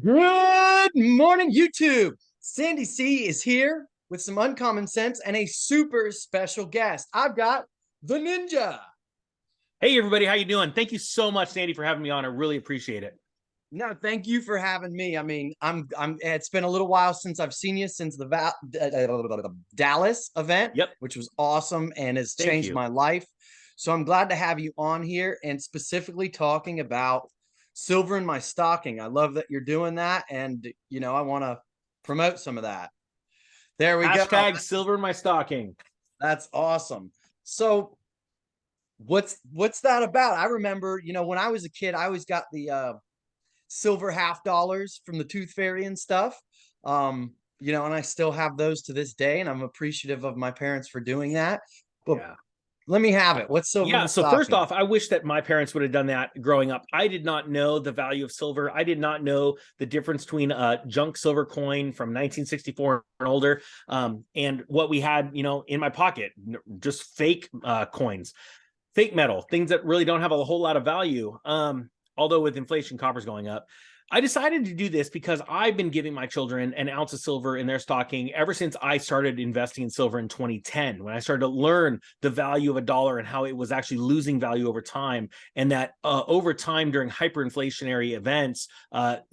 Good morning, YouTube. Sandy C is here with some uncommon sense and a super special guest. I've got the Ninja. Hey everybody, how you doing? Thank you so much, Sandy, for having me on. I really appreciate it. No, thank you for having me. I mean, I'm. It's been a little while since I've seen you since the Dallas event, Yep, which was awesome and has thank changed you. my life. So I'm glad to have you on here and specifically talking about silver in my stocking. I love that you're doing that, and I want to promote some of that. There we go. Hashtag silver in my stocking. That's awesome. So what's that about? I remember, when I was a kid, I always got the silver half dollars from the Tooth Fairy and stuff. And I still have those to this day, and I'm appreciative of my parents for doing that. But Yeah. let me have it. What's silver in Yeah, my so first stocking? off, I wish that my parents would have done that growing up. I did not know the value of silver. I did not know the difference between a junk silver coin from 1964 and older, and what we had, in my pocket, just fake coins, fake metal, things that really don't have a whole lot of value. Although with inflation, copper's going up. I decided to do this because I've been giving my children an ounce of silver in their stocking ever since I started investing in silver in 2010, when I started to learn the value of a dollar and how it was actually losing value over time. And that over time during hyperinflationary events,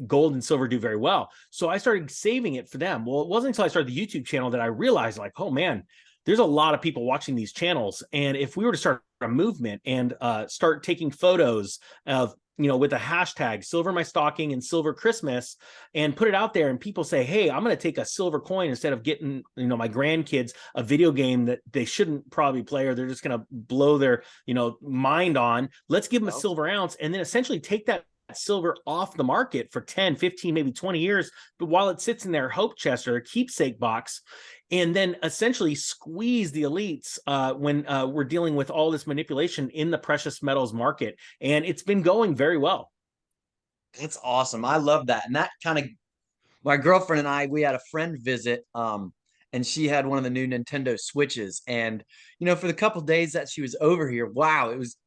gold and silver do very well. So I started saving it for them. Well, it wasn't until I started the YouTube channel that I realized, like, oh man, there's a lot of people watching these channels. And if we were to start a movement and start taking photos of, with a hashtag silver my stocking and silver Christmas, and put it out there, and people say, hey, I'm going to take a silver coin instead of getting, my grandkids a video game that they shouldn't probably play, or they're just going to blow their, mind on. Let's give them a silver ounce, and then essentially take that silver off the market for 10, 15, maybe 20 years, but while it sits in their hope chest or their keepsake box, and then essentially squeeze the elites when we're dealing with all this manipulation in the precious metals market. And it's been going very well. That's awesome. I love that. And that kind of, my girlfriend and I, we had a friend visit, and she had one of the new Nintendo Switches. And, for the couple days that she was over here, wow, it was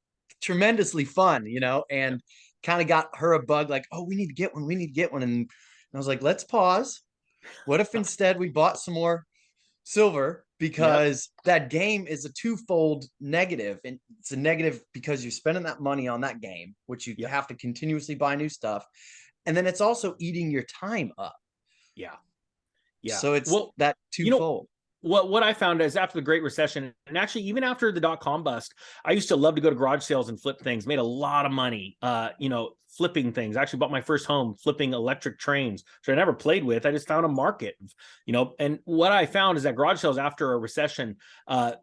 tremendously fun, and kind of got her a bug like, oh, we need to get one. We need to get one. And I was like, let's pause. What if instead we bought some more silver, Yep. because that game is a twofold negative, and it's a negative because you're spending that money on that game, which you Yep. have to continuously buy new stuff, and then it's also eating your time up. Yeah. Yeah. So it's Well, that you know, twofold. what I found is after the Great Recession, and actually even after the dot-com bust, I used to love to go to garage sales and flip things. Made a lot of money, flipping things. I actually bought my first home flipping electric trains, which I never played with. I just found a market, And what I found is that garage sales after a recession,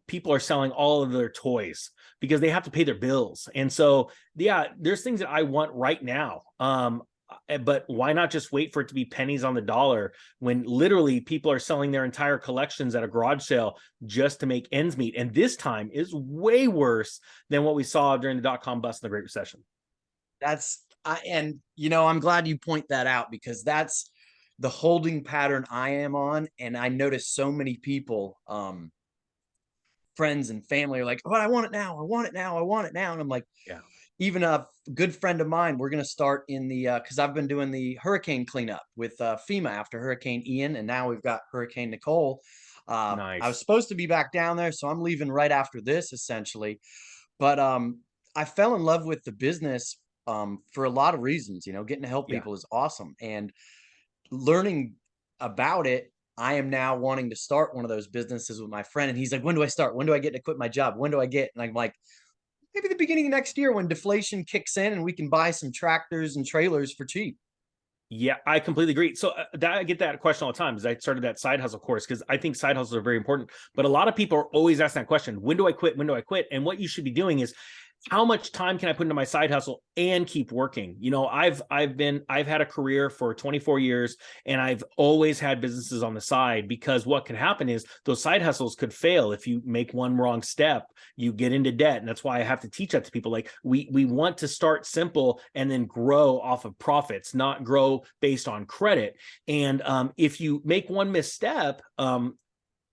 people are selling all of their toys because they have to pay their bills. And so, yeah, there's things that I want right now. But why not just wait for it to be pennies on the dollar when literally people are selling their entire collections at a garage sale just to make ends meet? And this time is way worse than what we saw during the dot-com bust and the Great Recession. I'm glad you point that out, because that's the holding pattern I am on. And I notice so many people, friends and family, are like, oh, I want it now. I want it now. I want it now. And I'm like, Yeah. even a good friend of mine, we're going to start in the because I've been doing the hurricane cleanup with FEMA after Hurricane Ian, and now we've got Hurricane Nicole. I was Nice. supposed to be back down there, so I'm leaving right after this, essentially. But I fell in love with the business for a lot of reasons. Getting to help Yeah. people is awesome, and learning about it, I am now wanting to start one of those businesses with my friend. And he's like, when do I start? When do I get to quit my job? When do I get? And I'm like, maybe the beginning of next year when deflation kicks in and we can buy some tractors and trailers for cheap. Yeah, I completely agree. So I get that question all the time, because I started that side hustle course because I think side hustles are very important. But a lot of people are always asking that question: when do I quit? When do I quit? And what you should be doing is, how much time can I put into my side hustle and keep working? I've had a career for 24 years, and I've always had businesses on the side, because what can happen is those side hustles could fail. If you make one wrong step, you get into debt. And that's why I have to teach that to people. Like, we want to start simple and then grow off of profits, not grow based on credit. And if you make one misstep, and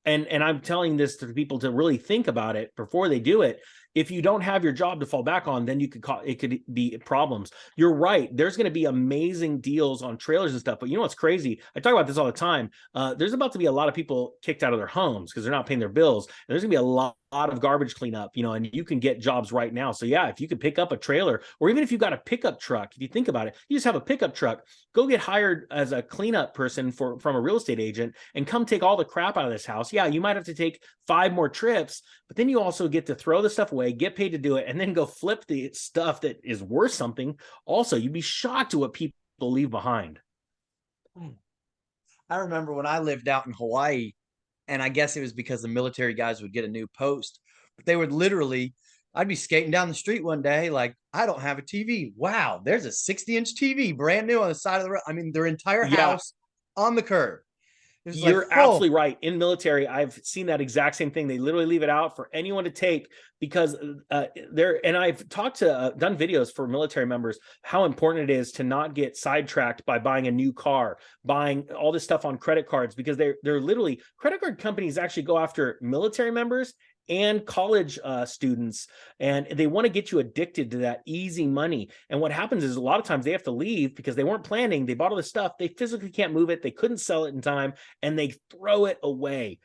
I'm telling this to people to really think about it before they do it, if you don't have your job to fall back on, then it could be problems. You're right. There's going to be amazing deals on trailers and stuff. But you know what's crazy? I talk about this all the time. There's about to be a lot of people kicked out of their homes because they're not paying their bills. And there's going to be a lot of garbage cleanup, and you can get jobs right now. So yeah, if you could pick up a trailer, or even if you've got a pickup truck, if you think about it, you just have a pickup truck, go get hired as a cleanup person from a real estate agent and come take all the crap out of this house. Yeah, you might have to take 5 more trips, but then you also get to throw the stuff away, get paid to do it, and then go flip the stuff that is worth something. Also, you'd be shocked at what people leave behind. I remember when I lived out in Hawaii, and I guess it was because the military guys would get a new post, but they would literally, I'd be skating down the street one day, like, I don't have a TV. Wow, there's a 60-inch TV, brand new on the side of the road. I mean, their entire Yeah. house on the curb. You're like, absolutely right. In military, I've seen that exact same thing. They literally leave it out for anyone to take because and I've talked to done videos for military members how important it is to not get sidetracked by buying a new car, buying all this stuff on credit cards, because they're literally, credit card companies actually go after military members and college students, and they want to get you addicted to that easy money. And what happens is a lot of times they have to leave because they weren't planning. They bought all this stuff. They physically can't move it. They couldn't sell it in time, and they throw it away.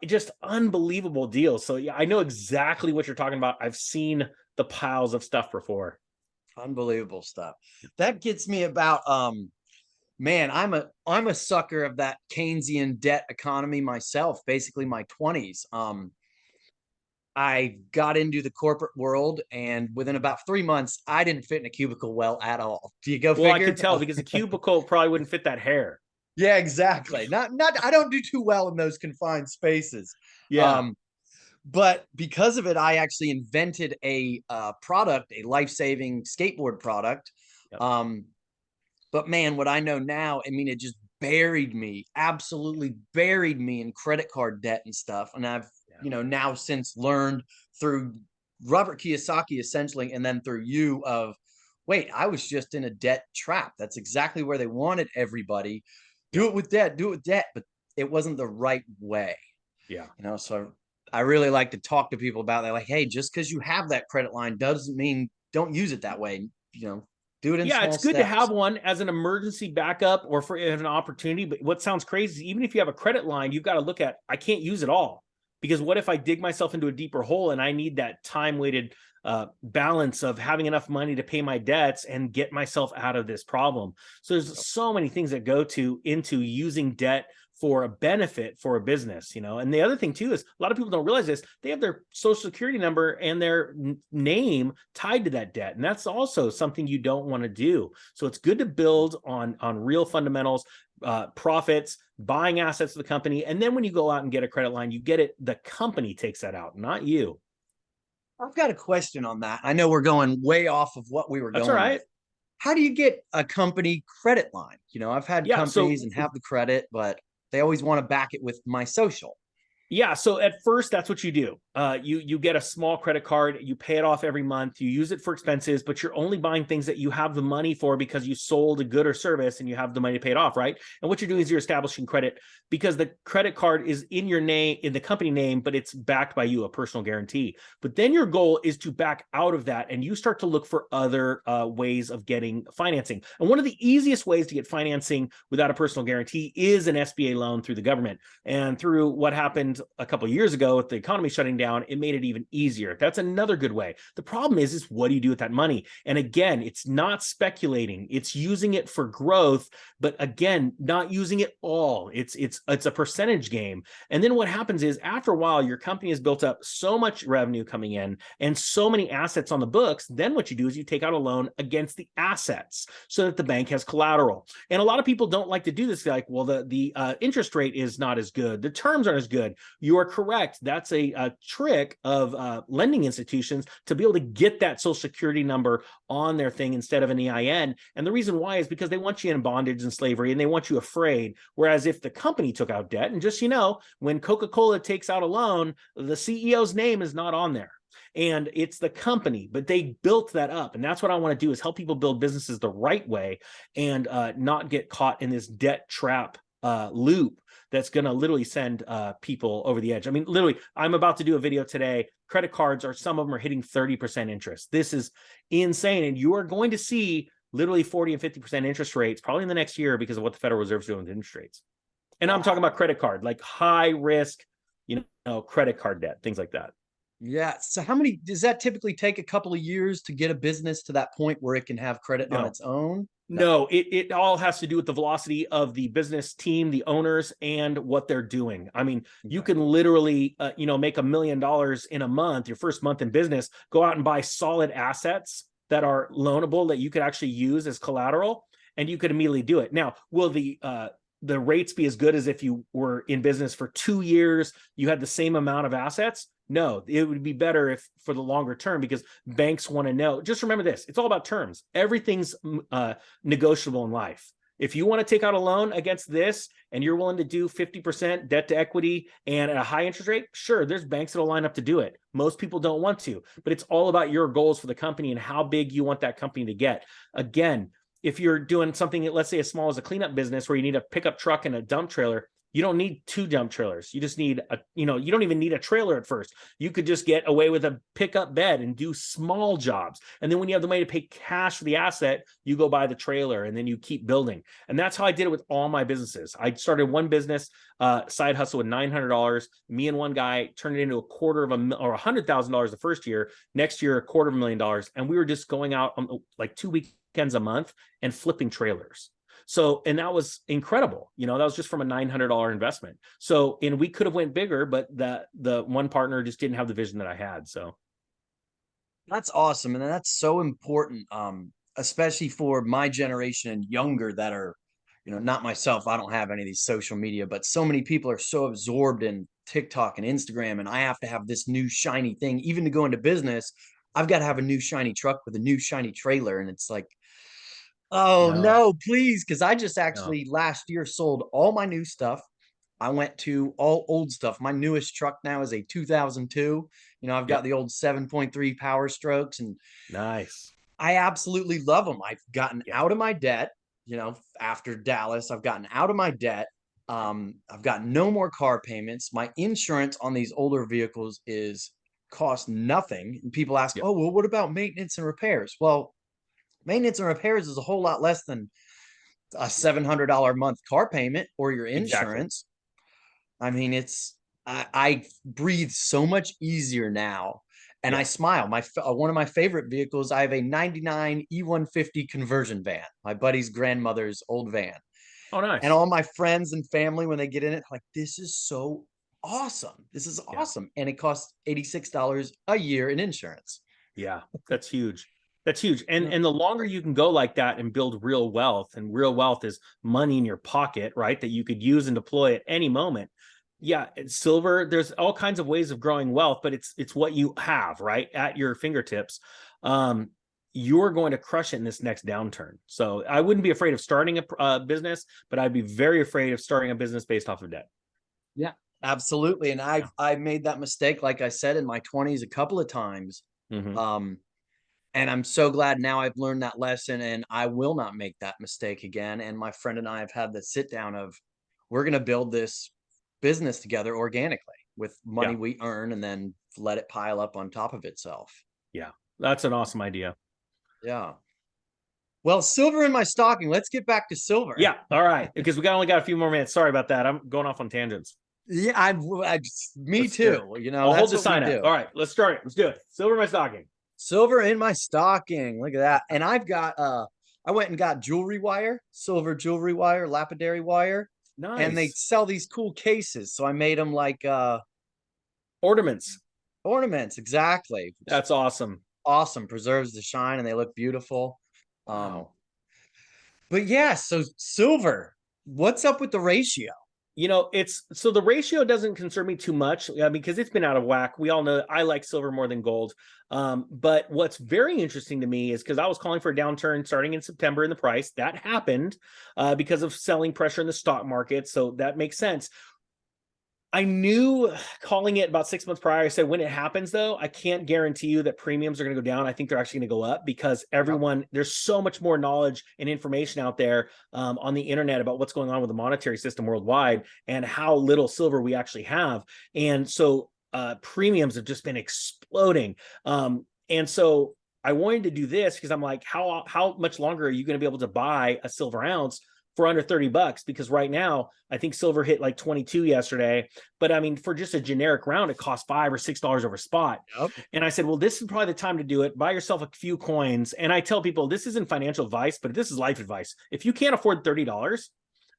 Just unbelievable deals. So yeah, I know exactly what you're talking about. I've seen the piles of stuff before. Unbelievable stuff. That gets me about man, I'm a sucker of that Keynesian debt economy myself, basically my 20s. I got into the corporate world, and within about 3 months, I didn't fit in a cubicle well at all. Do you go figure? Well, I could tell because the cubicle probably wouldn't fit that hair. Yeah, exactly. Not. I don't do too well in those confined spaces. Yeah. But because of it, I actually invented a product, a life-saving skateboard product. Yep. But man, what I know now, I mean, it just buried me, absolutely buried me in credit card debt and stuff. And I've now since learned through Robert Kiyosaki essentially, and then through you of, wait, I was just in a debt trap. That's exactly where they wanted everybody. Do it with debt, but it wasn't the right way. Yeah. So I really like to talk to people about that. Like, hey, just because you have that credit line doesn't mean don't use it that way. Do it in small it's good steps. to have one as an emergency backup or for an opportunity. But what sounds crazy is even if you have a credit line, you've got to look at, I can't use it all. Because what if I dig myself into a deeper hole and I need that time-weighted balance of having enough money to pay my debts and get myself out of this problem? So there's so many things that go into using debt for a benefit for a business, And the other thing too is a lot of people don't realize this. They have their social security number and their name tied to that debt. And that's also something you don't want to do. So it's good to build on real fundamentals, profits, buying assets of the company. And then when you go out and get a credit line, you get it, the company takes that out, not you. I've got a question on that. I know we're going way off of what we were That's going. all right. With. How do you get a company credit line? I've had companies and have the credit, but they always want to back it with my social. Yeah. So at first, that's what you do. You get a small credit card, you pay it off every month, you use it for expenses, but you're only buying things that you have the money for because you sold a good or service and you have the money to pay it off, right? And what you're doing is you're establishing credit because the credit card is in your name, in the company name, but it's backed by you, a personal guarantee. But then your goal is to back out of that and you start to look for other ways of getting financing. And one of the easiest ways to get financing without a personal guarantee is an SBA loan through the government. And through what happened a couple of years ago with the economy shutting down, it made it even easier. That's another good way. The problem is what do you do with that money? And again, it's not speculating. It's using it for growth, but again, not using it all. It's a percentage game. And then what happens is after a while, your company has built up so much revenue coming in and so many assets on the books. Then what you do is you take out a loan against the assets so that the bank has collateral. And a lot of people don't like to do this. They're like, well, the interest rate is not as good. The terms aren't as good. You are correct. That's a trick of lending institutions to be able to get that social security number on their thing instead of an EIN. And the reason why is because they want you in bondage and slavery and they want you afraid. Whereas if the company took out debt, and just, when Coca-Cola takes out a loan, the CEO's name is not on there. And it's the company, but they built that up. And that's what I want to do is help people build businesses the right way and not get caught in this debt trap loop that's going to literally send people over the edge. I mean, literally, I'm about to do a video today. Credit cards are, some of them are hitting 30% interest. This is insane. And you are going to see literally 40 and 50% interest rates probably in the next year because of what the Federal Reserve is doing with interest rates. And I'm talking about credit card, like high risk, credit card debt, things like that. Yeah. So how many does that typically take? A couple of years to get a business to that point where it can have credit on its own? No, it all has to do with the velocity of the business team, the owners, and what they're doing. I mean, you can literally, make $1 million in a month, your first month in business, go out and buy solid assets that are loanable that you could actually use as collateral, and you could immediately do it. Now, will the rates be as good as if you were in business for 2 years, you had the same amount of assets? No, it would be better if for the longer term, because banks want to know. Just remember this, it's all about terms. Everything's negotiable in life. If you want to take out a loan against this and you're willing to do 50% debt to equity and at a high interest rate, sure, there's banks that'll line up to do it. Most people don't want to, but it's all about your goals for the company and how big you want that company to get. Again, if you're doing something, let's say as small as a cleanup business where you need a pickup truck and a dump trailer, you don't need 2 dump trailers. You just need you don't even need a trailer at first. You could just get away with a pickup bed and do small jobs. And then when you have the money to pay cash for the asset, you go buy the trailer and then you keep building. And that's how I did it with all my businesses. I started one business, side hustle with $900. Me and one guy turned it into $100,000 the first year. Next year, $250,000. And we were just going out on like 2 weekends a month and flipping trailers. So, and that was incredible. That was just from a $900 investment. So, and we could have went bigger, but the one partner just didn't have the vision that I had. So that's awesome. And that's so important. Especially for my generation and younger that are, not myself. I don't have any of these social media, but so many people are so absorbed in TikTok and Instagram. And I have to have this new shiny thing, even to go into business. I've got to have a new shiny truck with a new shiny trailer. And it's like, oh no, please. Cause I just actually last year sold all my new stuff. I went to all old stuff. My newest truck now is a 2002. I've got the old 7.3 Power Strokes, and nice. I absolutely love them. I've gotten out of my debt, after Dallas, I've gotten out of my debt. I've got no more car payments. My insurance on these older vehicles cost nothing. And people ask, oh, well, what about maintenance and repairs? Well, maintenance and repairs is a whole lot less than a $700 a month car payment or your insurance. Exactly. I mean, I breathe so much easier now, and I smile. One of my favorite vehicles, I have a 99 E150 conversion van, my buddy's grandmother's old van. Oh, nice. And all my friends and family, when they get in it, like, this is so awesome. This is awesome. And it costs $86 a year in insurance. Yeah, that's huge. That's huge. And the longer you can go like that and build real wealth, and real wealth is money in your pocket, right? That you could use and deploy at any moment. Yeah, silver, there's all kinds of ways of growing wealth, but it's what you have, right, at your fingertips. You're going to crush it in this next downturn. So I wouldn't be afraid of starting a business, but I'd be very afraid of starting a business based off of debt. Yeah, absolutely. And I made that mistake, like I said, in my 20s a couple of times. Mm-hmm. And I'm so glad now I've learned that lesson, and I will not make that mistake again. And my friend and I have had the sit down of, we're going to build this business together organically with money we earn, and then let it pile up on top of itself. Yeah, that's an awesome idea. Yeah. Well, silver in my stocking. Let's get back to silver. Yeah. All right. Because we only got a few more minutes. Sorry about that. I'm going off on tangents. Yeah, me too. I'll hold the sign up. All right, let's start it. Let's do it. Silver in my stocking. Silver in my stocking. Look at that. And I've got I went and got jewelry wire, silver jewelry wire, lapidary wire. Nice. And they sell these cool cases. So I made them like ornaments. Ornaments, exactly. That's awesome. Awesome. Preserves the shine and they look beautiful. Wow. But yeah, so silver. What's up with the ratio? So the ratio doesn't concern me too much because it's been out of whack. We all know I like silver more than gold. But what's very interesting to me is because I was calling for a downturn starting in September in the price. That happened because of selling pressure in the stock market. So that makes sense. I knew calling it about 6 months prior. I said, when it happens, though, I can't guarantee you that premiums are going to go down. I think they're actually going to go up because Yep. there's so much more knowledge and information out there on the internet about what's going on with the monetary system worldwide and how little silver we actually have. And so premiums have just been exploding. And so I wanted to do this because I'm like, how much longer are you going to be able to buy a silver ounce for under $30? Because right now, I think silver hit like 22 yesterday. But I mean, for just a generic round, it costs $5 or $6 over spot. Yep. And I said, well, this is probably the time to do it. Buy yourself a few coins. And I tell people this isn't financial advice, but this is life advice. If you can't afford $30,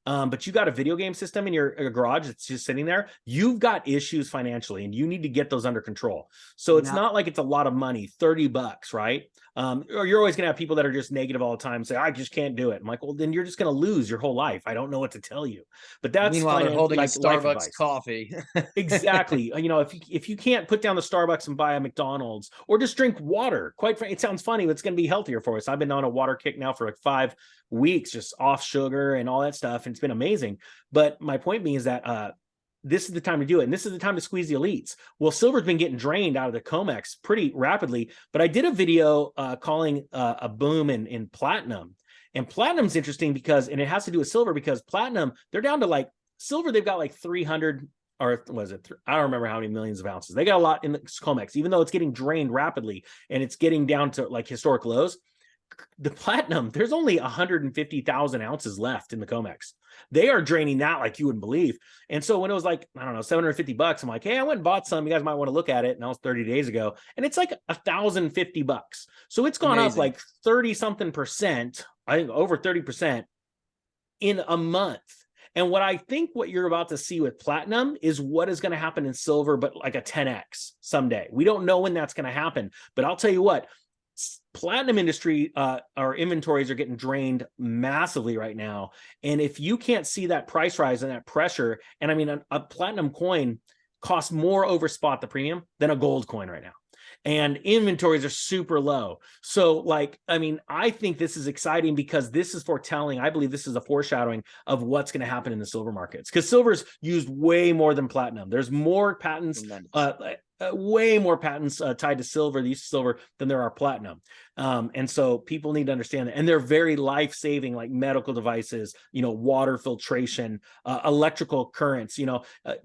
but you got a video game system in your garage that's just sitting there, you've got issues financially and you need to get those under control. So it's Yeah. not like it's a lot of money, $30, right? Or you're always going to have people that are just negative all the time, say, I just can't do it. I'm like, well, then you're just going to lose your whole life. I don't know what to tell you. But that's Meanwhile, they're holding a like life Starbucks advice. coffee. Exactly. If you can't put down the Starbucks and buy a McDonald's or just drink water, quite frankly, it sounds funny, but it's going to be healthier for us. I've been on a water kick now for like 5 weeks, just off sugar and all that stuff. And it's been amazing. But my point being is that this is the time to do it. And this is the time to squeeze the elites. Well, silver's been getting drained out of the COMEX pretty rapidly. But I did a video calling a boom in platinum. And platinum's interesting because, and it has to do with silver because platinum, they're down to like silver. They've got like 300 or was it? I don't remember how many millions of ounces. They got a lot in the COMEX, even though it's getting drained rapidly and it's getting down to like historic lows. The platinum, there's only 150,000 ounces left in the COMEX. They are draining that like you wouldn't believe. And so when it was like, I don't know, $750, I'm like, hey, I went and bought some. You guys might want to look at it. And that was 30 days ago. And it's like $1,050. So it's gone Amazing. up like 30 something percent, I think over 30% in a month. And what I think what you're about to see with platinum is what is going to happen in silver, but like a 10x someday. We don't know when that's going to happen, but I'll tell you what, platinum industry, our inventories are getting drained massively right now. And if you can't see that price rise and that pressure, and I mean, a platinum coin costs more over spot the premium than a gold coin right now. And inventories are super low. So like, I mean, I think this is exciting because this is foretelling. I believe this is a foreshadowing of what's going to happen in the silver markets because silver's used way more than platinum. There's more patents, way more patents tied to silver, the use of silver, than there are platinum. And so people need to understand that. And they're very life-saving, like medical devices, water filtration, electrical currents.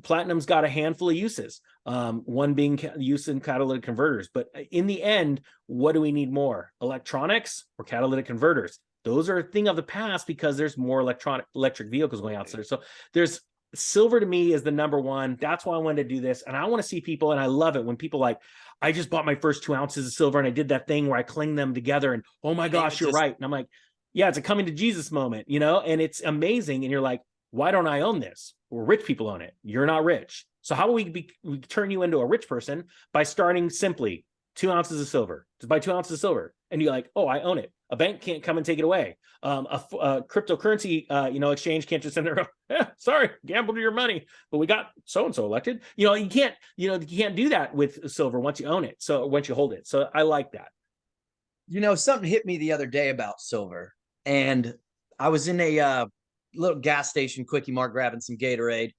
Platinum's got a handful of uses, one being used in catalytic converters. But in the end, what do we need more? Electronics or catalytic converters? Those are a thing of the past because there's more electric vehicles going out there. So there's silver to me is the number one. That's why I wanted to do this. And I want to see people, and I love it when people like, I just bought my first 2 ounces of silver and I did that thing where I cling them together and, oh my gosh, you're right. And I'm like, yeah, it's a coming to Jesus moment, and it's amazing. And you're like, why don't I own this? Well, rich people own it. You're not rich. So how do we turn you into a rich person? By starting simply 2 ounces of silver. Just buy 2 ounces of silver. And you're like, oh, I own it. A bank can't come and take it away. A cryptocurrency, exchange can't just send there. Sorry, gambled your money, but we got so and so elected. You can't do that with silver once you own it. So once you hold it. So I like that. Something hit me the other day about silver, and I was in a little gas station, Quickie Mart, grabbing some Gatorade,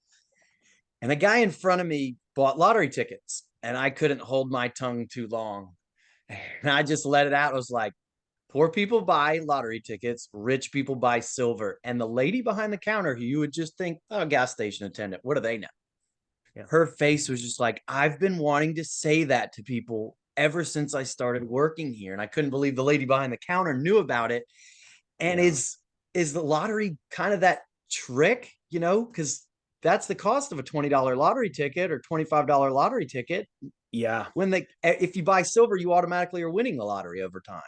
and a guy in front of me bought lottery tickets, and I couldn't hold my tongue too long, and I just let it out. I was like, poor people buy lottery tickets, rich people buy silver. And the lady behind the counter, who you would just think, oh, gas station attendant, what do they know? Yeah. Her face was just like, I've been wanting to say that to people ever since I started working here. And I couldn't believe the lady behind the counter knew about it. And is the lottery kind of that trick, because that's the cost of a $20 lottery ticket or $25 lottery ticket. Yeah. If you buy silver, you automatically are winning the lottery over time.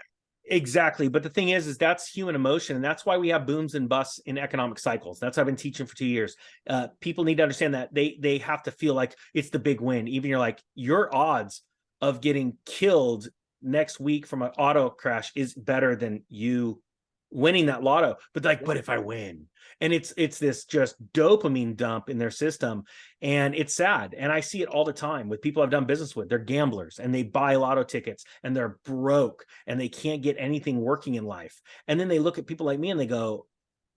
Exactly. But the thing is that's human emotion. And that's why we have booms and busts in economic cycles. That's what I've been teaching for 2 years. People need to understand that they have to feel like it's the big win. Even you're like, your odds of getting killed next week from an auto crash is better than you winning that lotto. But if I win, and it's this just dopamine dump in their system, and it's sad. And I see it all the time with people I've done business with. They're gamblers and they buy lotto tickets and they're broke and they can't get anything working in life. And then they look at people like me and they go,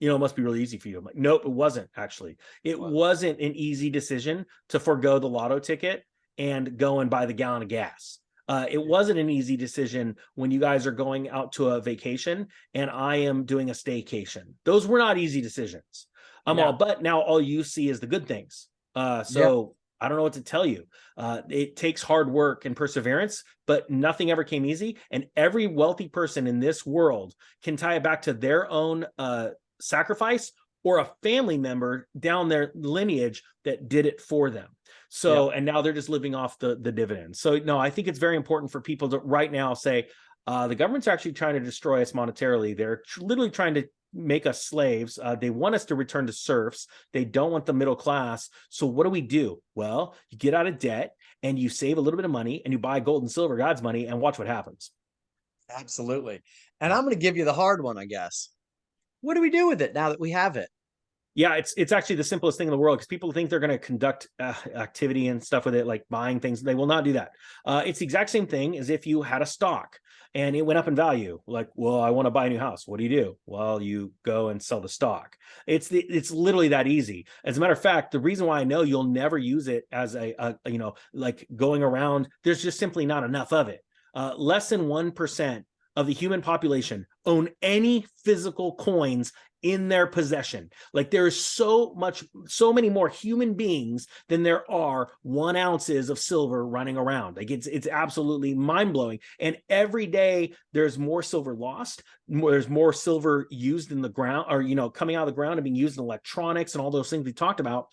it must be really easy for you. I'm like, nope, it wasn't actually. It Well, wasn't an easy decision to forego the lotto ticket and go and buy the gallon of gas. It wasn't an easy decision when you guys are going out to a vacation and I am doing a staycation. Those were not easy decisions. yeah, But now all you see is the good things. yeah, So I don't know what to tell you. It takes hard work and perseverance, but nothing ever came easy. And every wealthy person in this world can tie it back to their own sacrifice or a family member down their lineage that did it for them. yeah. So, and now they're just living off the dividends. So, no, I think it's very important for people to right now say, the government's actually trying to destroy us monetarily. They're literally trying to make us slaves. They want us to return to serfs. They don't want the middle class. So what do? Well, you get out of debt and you save a little bit of money and you buy gold and silver, God's money, and watch what happens. Absolutely. And I'm going to give you the hard one, I guess. What do we do with it now that we have it? Yeah, it's actually the simplest thing in the world because people think they're going to conduct activity and stuff with it, like buying things. They will not do that. It's the exact same thing as if you had a stock and it went up in value. Like, well, I want to buy a new house. What do? Well, you go and sell the stock. It's literally that easy. As a matter of fact, the reason why I know you'll never use it as like going around, there's just simply not enough of it. Less than 1% of the human population own any physical coins in their possession. Like there is so many more human beings than there are 1 ounces of silver running around. Like it's absolutely mind blowing. And every day there's more silver lost. There's more silver used in the ground, or coming out of the ground and being used in electronics and all those things we talked about.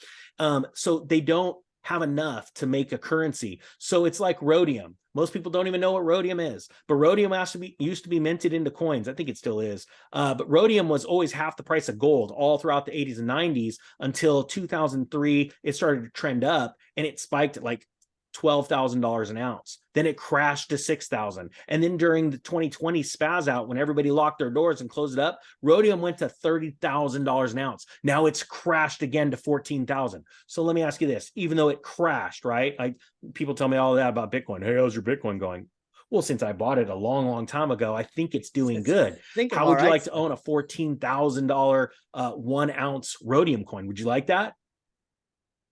So they don't have enough to make a currency. So it's like rhodium. Most people don't even know what rhodium is, but rhodium used to be minted into coins. I think it still is. But rhodium was always half the price of gold all throughout the 80s and 90s until 2003. It started to trend up and it spiked at like $12,000 an ounce. Then it crashed to 6,000. And then during the 2020 spaz out, when everybody locked their doors and closed it up, rhodium went to $30,000 an ounce. Now it's crashed again to 14,000. So let me ask you this, even though it crashed, right? Like people tell me all that about Bitcoin. Hey, how's your Bitcoin going? Well, since I bought it a long, long time ago, I think it's doing good. How would you like to own a $14,000 1 ounce rhodium coin? Would you like that?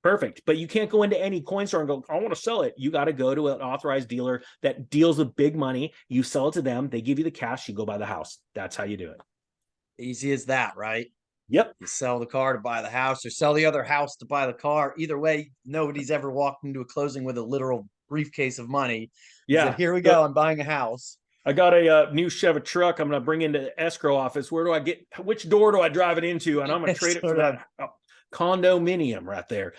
Perfect. But you can't go into any coin store and go, I want to sell it. You got to go to an authorized dealer that deals with big money. You sell it to them. They give you the cash. You go buy the house. That's how you do it. Easy as that, right? Yep. You sell the car to buy the house or sell the other house to buy the car. Either way, nobody's ever walked into a closing with a literal briefcase of money. Yeah. Said, here we go. I'm buying a house. I got a new Chevy truck. I'm going to bring into the escrow office. Which door do I drive it into? And I'm going to trade it for that condominium right there.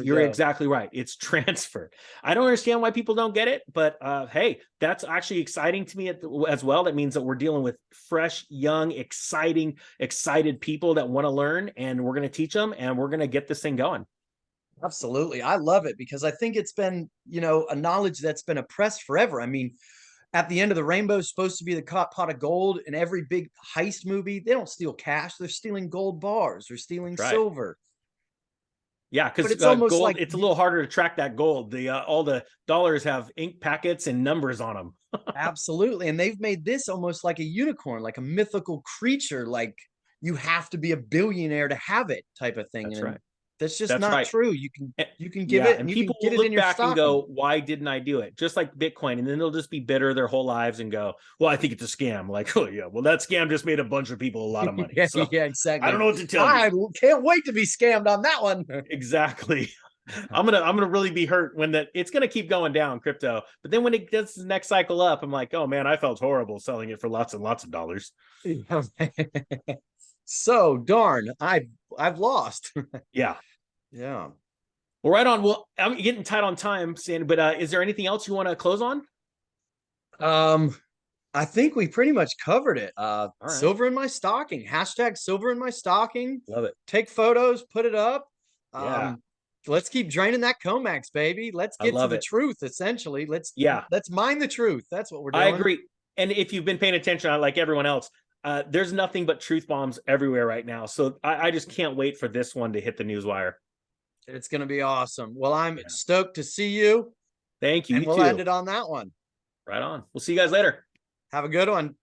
You're exactly right. It's transfer. I don't understand why people don't get it, but hey, that's actually exciting to me as well. That means that we're dealing with fresh, young, excited people that want to learn, and we're going to teach them, and we're going to get this thing going. Absolutely. I love it because I think it's been, a knowledge that's been oppressed forever. I mean, at the end of the rainbow is supposed to be the pot of gold. In every big heist movie, they don't steal cash. They're stealing gold bars. They're stealing silver. Yeah, because it's almost gold, like it's a little harder to track that gold. All the dollars have ink packets and numbers on them. Absolutely. And they've made this almost like a unicorn, like a mythical creature, like you have to be a billionaire to have it type of thing. That's and right. that's just That's not right. true. You can give it, and you people can get look it in your back stocking. and go, why didn't I do it? Just like Bitcoin. And then they'll just be bitter their whole lives and go, well, I think it's a scam. Like, oh yeah, well, that scam just made a bunch of people a lot of money. Yeah, So yeah, exactly. I don't know what to tell you. I can't wait to be scammed on that one. Exactly. I'm gonna really be hurt when it's gonna keep going down, crypto. But then when it gets the next cycle up, I'm like, oh man, I felt horrible selling it for lots and lots of dollars. So darn, I've lost. Yeah. Yeah. Well, right on. Well, I'm getting tight on time, Sandy, but is there anything else you want to close on? I think we pretty much covered it. All right. Silver in my stocking. Hashtag silver in my stocking. Love it. Take photos, put it up. Yeah. Let's keep draining that Comax, baby. Let's get to the truth, essentially. Let's mine the truth. That's what we're doing. I agree. And if you've been paying attention, like everyone else, there's nothing but truth bombs everywhere right now. So I just can't wait for this one to hit the newswire. It's going to be awesome. Well, I'm stoked to see you. Thank you. And we'll end it on that one. Right on. We'll see you guys later. Have a good one.